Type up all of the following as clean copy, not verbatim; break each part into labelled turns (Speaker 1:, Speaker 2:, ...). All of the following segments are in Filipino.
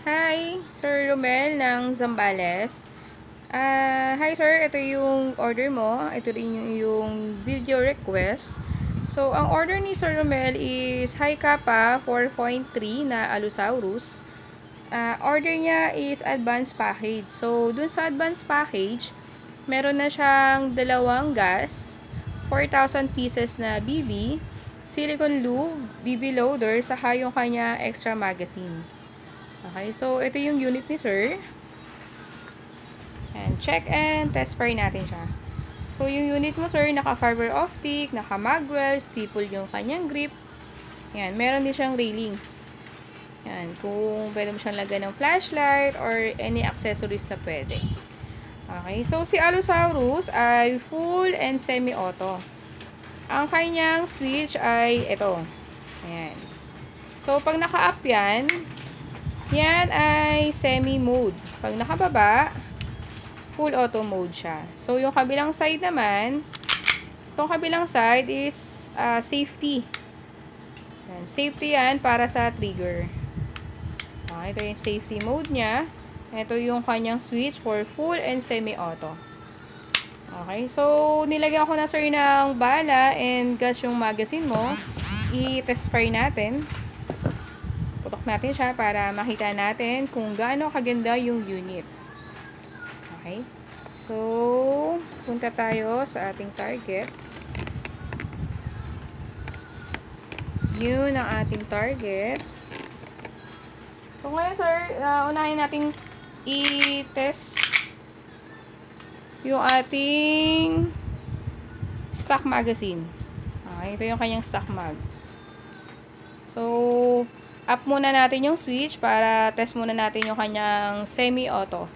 Speaker 1: Hi, Sir Romel ng Zambales. Hi sir, ito yung order mo. Ito rin yung video request. So, ang order ni Sir Romel is High Kappa 4.3 na Allosaurus. Order niya is advance package. So, dun sa advance package, meron na siyang dalawang gas, 4,000 pieces na BB, silicone lube, BB loader, saka yung kanya extra magazine. Okay, so ito yung unit ni sir. And check and test fire natin siya. So yung unit mo sir, naka-fiber optic, naka-magwell, staple yung kanyang grip. Yan, meron din siyang railings. Yan, kung pwede mo siyang lagyan ng flashlight or any accessories na pwede. Okay, so si Allosaurus ay full and semi-auto. Ang kanyang switch ay ito. Ayan. So pag naka-up yan ay semi-mode. Pag nakababa, full auto mode siya. So, yung kabilang side naman, itong kabilang side is safety. Yan. Safety yan para sa trigger. Okay, ito yung safety mode niya. Ito yung kanyang switch for full and semi-auto. Okay, so, nilagyan ko na sir ng bala and gas yung magazine mo. I-test fire natin. Putok natin siya para makita natin kung gaano kaganda yung unit. Okay. So, punta tayo sa ating target. Yun ang ating target. So, ngayon sir, unahin natin i-test yung ating stock magazine. Okay, ito yung kanyang stock mag. So, up muna natin yung switch para test muna natin yung kanyang semi-auto.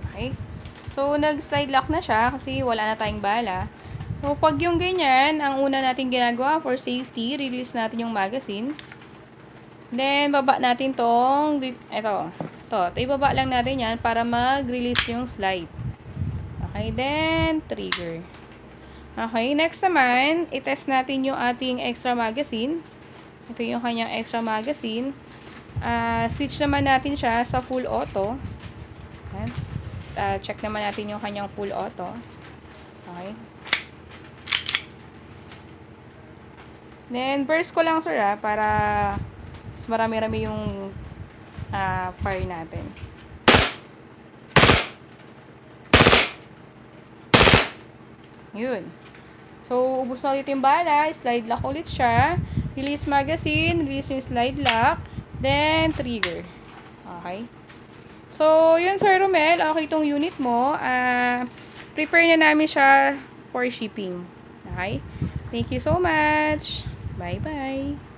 Speaker 1: Okay. So, nag-slide lock na siya kasi wala na tayong bala. So, pag yung ganyan, ang una natin ginagawa for safety, release natin yung magazine. Then, baba natin tong, ibaba lang natin yan para mag-release yung slide. Okay, then, trigger. Okay, next naman, i-test natin yung ating extra magazine. Ito yung kanyang extra magazine. Switch naman natin siya sa full auto. Ayan. Check naman natin yung kanyang full auto. Okay. Then, burst ko lang sir para mas marami-rami yung fire natin. Yun. So, ubos na ulit yung bala. Slide lock ulit siya. Release magazine. Release yung slide lock. Then, trigger. Okay. So, yun Sir Romel. Okay itong unit mo. Prepare na namin siya for shipping. Okay. Thank you so much. Bye-bye.